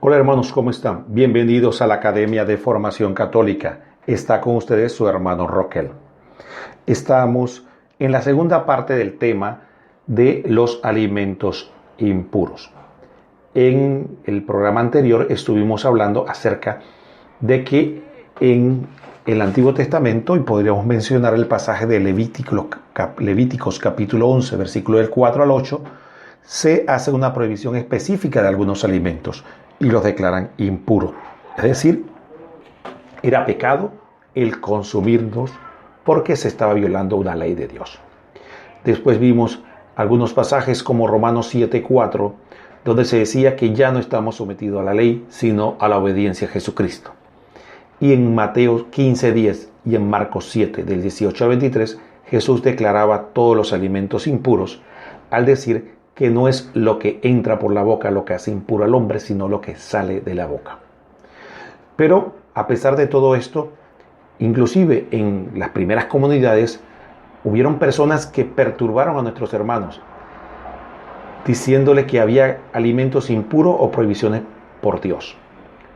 Hola hermanos, ¿cómo están? Bienvenidos a la Academia de Formación Católica. Está con ustedes su hermano Roquel. Estamos en la segunda parte del tema de los alimentos impuros. En el programa anterior estuvimos hablando acerca de que en el Antiguo Testamento, y podríamos mencionar el pasaje de Levíticos capítulo 11, versículo del 4 al 8, se hace una prohibición específica de algunos alimentos y los declaran impuros. Es decir, era pecado el consumirlos porque se estaba violando una ley de Dios. Después vimos algunos pasajes como Romanos 7:4, donde se decía que ya no estamos sometidos a la ley, sino a la obediencia a Jesucristo. Y en Mateo 15:10 y en Marcos 7, del 18 al 23, Jesús declaraba todos los alimentos impuros, al decir que no es lo que entra por la boca lo que hace impuro al hombre, sino lo que sale de la boca. Pero a pesar de todo esto, inclusive en las primeras comunidades, hubieron personas que perturbaron a nuestros hermanos, diciéndole que había alimentos impuros o prohibiciones por Dios.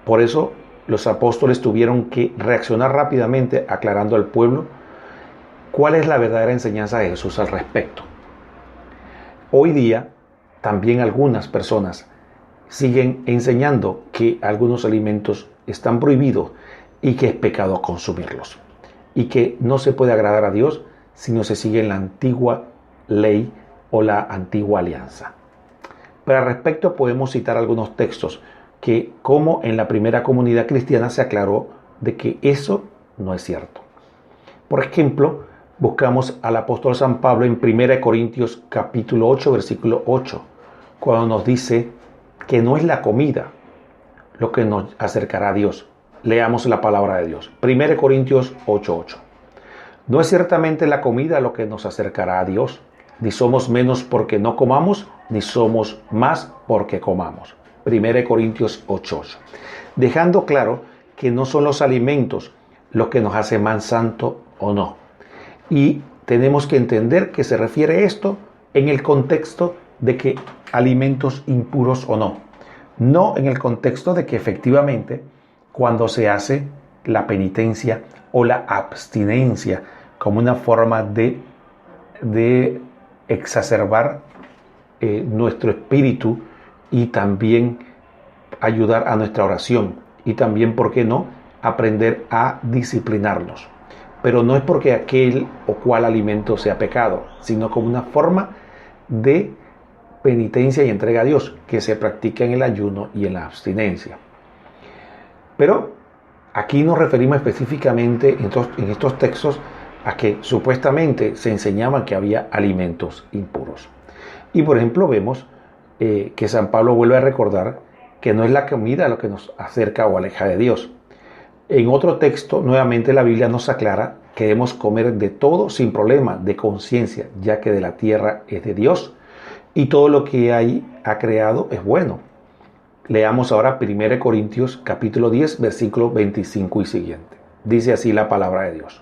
Por eso los apóstoles tuvieron que reaccionar rápidamente, aclarando al pueblo cuál es la verdadera enseñanza de Jesús al respecto. Hoy día también algunas personas siguen enseñando que algunos alimentos están prohibidos y que es pecado consumirlos y que no se puede agradar a Dios si no se sigue la antigua ley o la antigua alianza. Pero al respecto podemos citar algunos textos que, como en la primera comunidad cristiana, se aclaró de que eso no es cierto. Por ejemplo, buscamos al apóstol San Pablo en 1 Corintios capítulo 8, versículo 8, cuando nos dice que no es la comida lo que nos acercará a Dios. Leamos la palabra de Dios. 1 Corintios 8:8. No es ciertamente la comida lo que nos acercará a Dios, ni somos menos porque no comamos, ni somos más porque comamos. 1 Corintios 8:8. Dejando claro que no son los alimentos los que nos hacen más santo o no. Y tenemos que entender que se refiere esto en el contexto de que alimentos impuros o no. No en el contexto de que efectivamente cuando se hace la penitencia o la abstinencia como una forma de exacerbar nuestro espíritu y también ayudar a nuestra oración y también, ¿por qué no?, aprender a disciplinarnos. Pero no es porque aquel o cual alimento sea pecado, sino como una forma de penitencia y entrega a Dios que se practica en el ayuno y en la abstinencia. Pero aquí nos referimos específicamente en estos textos a que supuestamente se enseñaba que había alimentos impuros. Y por ejemplo vemos que San Pablo vuelve a recordar que no es la comida lo que nos acerca o aleja de Dios. En otro texto, nuevamente la Biblia nos aclara que debemos comer de todo sin problema de conciencia, ya que de la tierra es de Dios y todo lo que ahí ha creado es bueno. Leamos ahora 1 Corintios capítulo 10, versículo 25 y siguiente. Dice así la palabra de Dios.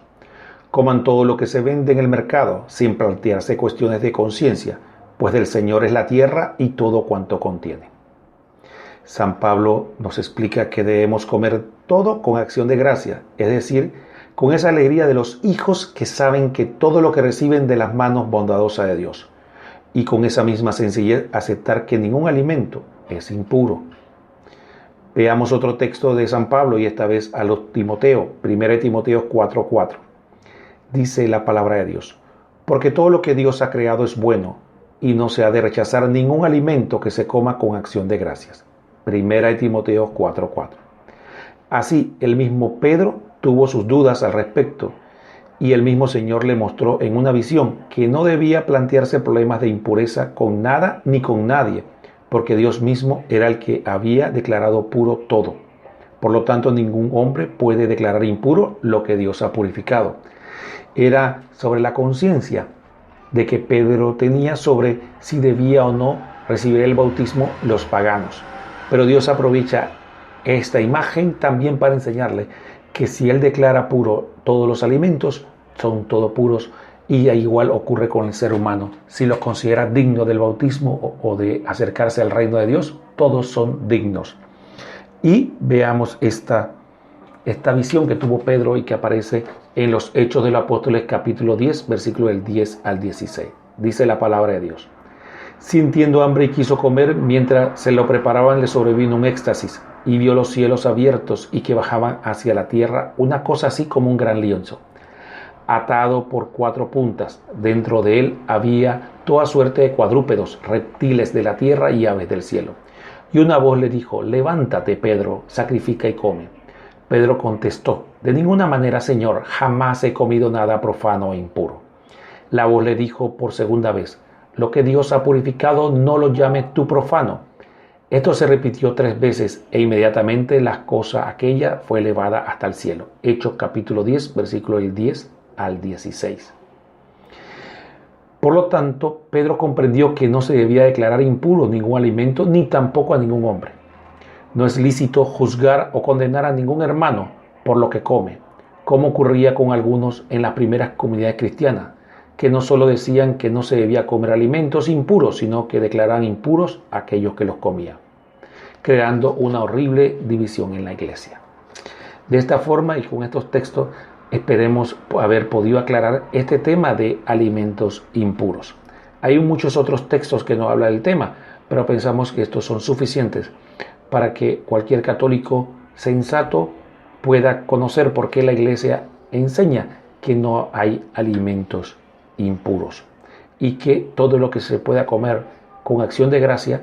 Coman todo lo que se vende en el mercado, sin plantearse cuestiones de conciencia, pues del Señor es la tierra y todo cuanto contiene. San Pablo nos explica que debemos comer todo con acción de gracia, es decir, con esa alegría de los hijos que saben que todo lo que reciben de las manos bondadosas de Dios, y con esa misma sencillez aceptar que ningún alimento es impuro. Veamos otro texto de San Pablo y esta vez a los Timoteo, 1 Timoteo 4:4. Dice la palabra de Dios, porque todo lo que Dios ha creado es bueno y no se ha de rechazar ningún alimento que se coma con acción de gracias. 1 Timoteo 4:4. Así, el mismo Pedro tuvo sus dudas al respecto y el mismo Señor le mostró en una visión que no debía plantearse problemas de impureza con nada ni con nadie, porque Dios mismo era el que había declarado puro todo. Por lo tanto, ningún hombre puede declarar impuro lo que Dios ha purificado. Era sobre la conciencia de que Pedro tenía sobre si debía o no recibir el bautismo los paganos. Pero Dios aprovecha esta imagen también para enseñarle que si él declara puro todos los alimentos, son todos puros, y igual ocurre con el ser humano. Si los considera digno del bautismo o de acercarse al reino de Dios, todos son dignos. Y veamos esta visión que tuvo Pedro y que aparece en los Hechos de los Apóstoles capítulo 10, versículo del 10 al 16. Dice la palabra de Dios. Sintiendo hambre y quiso comer, mientras se lo preparaban le sobrevino un éxtasis y vio los cielos abiertos y que bajaban hacia la tierra una cosa así como un gran lienzo, atado por 4 puntas. Dentro de él había toda suerte de cuadrúpedos, reptiles de la tierra y aves del cielo. Y una voz le dijo: levántate, Pedro, sacrifica y come. Pedro contestó: de ninguna manera, Señor, jamás he comido nada profano e impuro. La voz le dijo por segunda vez: lo que Dios ha purificado, no lo llames tú profano. Esto se repitió 3 veces e inmediatamente la cosa aquella fue elevada hasta el cielo. Hechos capítulo 10, versículo del 10 al 16. Por lo tanto, Pedro comprendió que no se debía declarar impuro ningún alimento ni tampoco a ningún hombre. No es lícito juzgar o condenar a ningún hermano por lo que come, como ocurría con algunos en las primeras comunidades cristianas, que no solo decían que no se debía comer alimentos impuros, sino que declaraban impuros a aquellos que los comían, creando una horrible división en la iglesia. De esta forma y con estos textos esperemos haber podido aclarar este tema de alimentos impuros. Hay muchos otros textos que no hablan del tema, pero pensamos que estos son suficientes para que cualquier católico sensato pueda conocer por qué la iglesia enseña que no hay alimentos impuros y que todo lo que se pueda comer con acción de gracia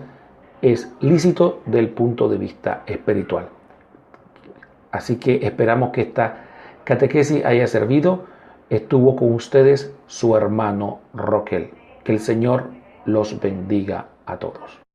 es lícito del punto de vista espiritual. Así que esperamos que esta catequesis haya servido. Estuvo con ustedes su hermano Roquel. Que el Señor los bendiga a todos.